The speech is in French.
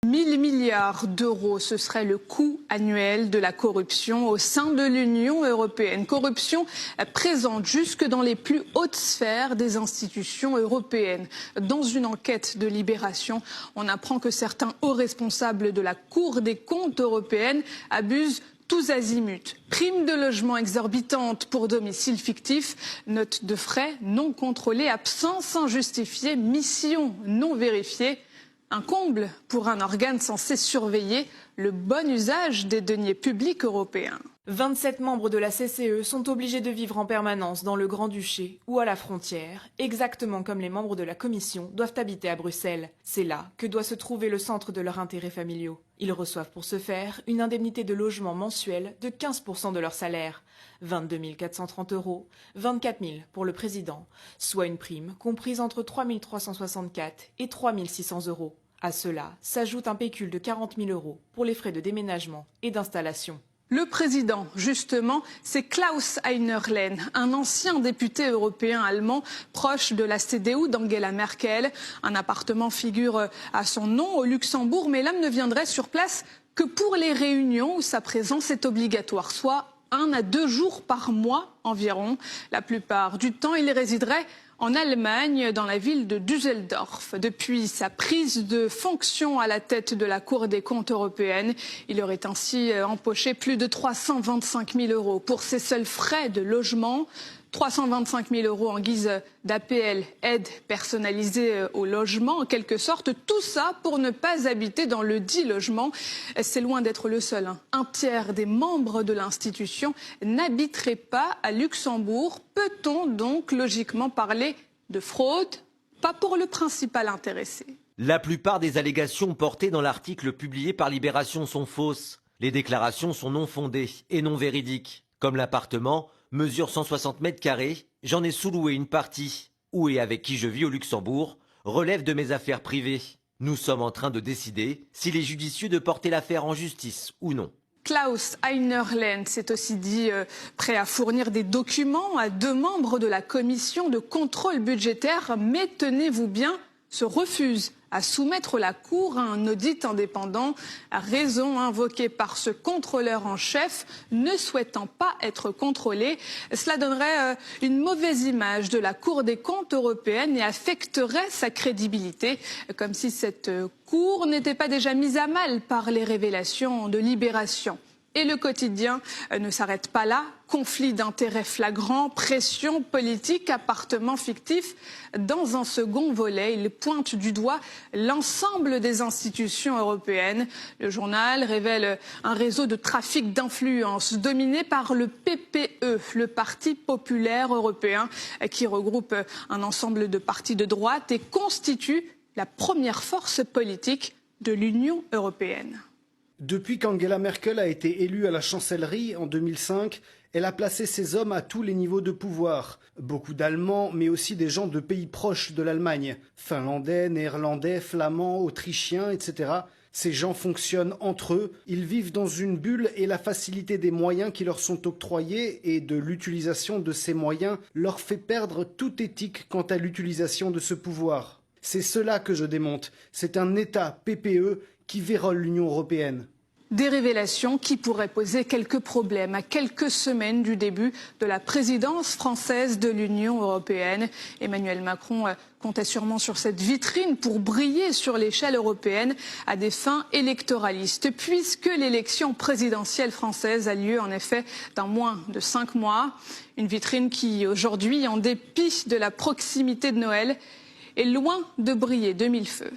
1 000 milliards d'euros, ce serait le coût annuel de la corruption au sein de l'Union européenne. Corruption présente jusque dans les plus hautes sphères des institutions européennes. Dans une enquête de Libération, on apprend que certains hauts responsables de la Cour des comptes européenne abusent tous azimuts. Primes de logement exorbitantes pour domicile fictif, notes de frais non contrôlées, absence injustifiée, mission non vérifiée. Un comble pour un organe censé surveiller le bon usage des deniers publics européens. 27 membres de la CCE sont obligés de vivre en permanence dans le Grand-Duché ou à la frontière, exactement comme les membres de la Commission doivent habiter à Bruxelles. C'est là que doit se trouver le centre de leurs intérêts familiaux. Ils reçoivent pour ce faire une indemnité de logement mensuelle de 15% de leur salaire. 22 430 €, 24 000 pour le président, soit une prime comprise entre 3 364 et 3 600 €. À cela s'ajoute un pécule de 40 000 € pour les frais de déménagement et d'installation. Le président, justement, c'est Klaus Heiner Lehne, un ancien député européen allemand proche de la CDU d'Angela Merkel. Un appartement figure à son nom au Luxembourg, mais l'homme ne viendrait sur place que pour les réunions où sa présence est obligatoire, soit 1 à 2 jours par mois environ. La plupart du temps, il résiderait en Allemagne, dans la ville de Düsseldorf. Depuis sa prise de fonction à la tête de la Cour des comptes européenne, il aurait ainsi empoché plus de 325 000 € pour ses seuls frais de logement. 325 000 € en guise d'APL, aide personnalisée au logement, en quelque sorte. Tout ça pour ne pas habiter dans le dit logement. C'est loin d'être le seul. Un tiers des membres de l'institution n'habiterait pas à Luxembourg. Peut-on donc logiquement parler de fraude? Pas pour le principal intéressé. La plupart des allégations portées dans l'article publié par Libération sont fausses. Les déclarations sont non fondées et non véridiques. Comme l'appartement mesure 160 mètres carrés, j'en ai sous-loué une partie. Où et avec qui je vis au Luxembourg relève de mes affaires privées. Nous sommes en train de décider s'il est judicieux de porter l'affaire en justice ou non. Klaus Heiner Lehne s'est aussi dit prêt à fournir des documents à 2 membres de la commission de contrôle budgétaire, mais tenez-vous bien, se refuse à soumettre la Cour à un audit indépendant, raison invoquée par ce contrôleur en chef ne souhaitant pas être contrôlé. Cela donnerait une mauvaise image de la Cour des comptes européenne et affecterait sa crédibilité, comme si cette Cour n'était pas déjà mise à mal par les révélations de Libération. Et le quotidien ne s'arrête pas là. Conflit d'intérêts flagrants, pression politique, appartement fictif. Dans un second volet, il pointe du doigt l'ensemble des institutions européennes. Le journal révèle un réseau de trafic d'influence dominé par le PPE, le Parti populaire européen, qui regroupe un ensemble de partis de droite et constitue la première force politique de l'Union européenne. Depuis qu'Angela Merkel a été élue à la chancellerie en 2005, elle a placé ses hommes à tous les niveaux de pouvoir. Beaucoup d'Allemands, mais aussi des gens de pays proches de l'Allemagne. Finlandais, Néerlandais, Flamands, Autrichiens, etc. Ces gens fonctionnent entre eux, ils vivent dans une bulle et la facilité des moyens qui leur sont octroyés et de l'utilisation de ces moyens leur fait perdre toute éthique quant à l'utilisation de ce pouvoir. C'est cela que je démonte. C'est un État PPE qui vérole l'Union européenne. Des révélations qui pourraient poser quelques problèmes à quelques semaines du début de la présidence française de l'Union européenne. Emmanuel Macron comptait sûrement sur cette vitrine pour briller sur l'échelle européenne à des fins électoralistes, puisque l'élection présidentielle française a lieu en effet dans moins de 5 mois. Une vitrine qui aujourd'hui, en dépit de la proximité de Noël, est loin de briller de mille feux.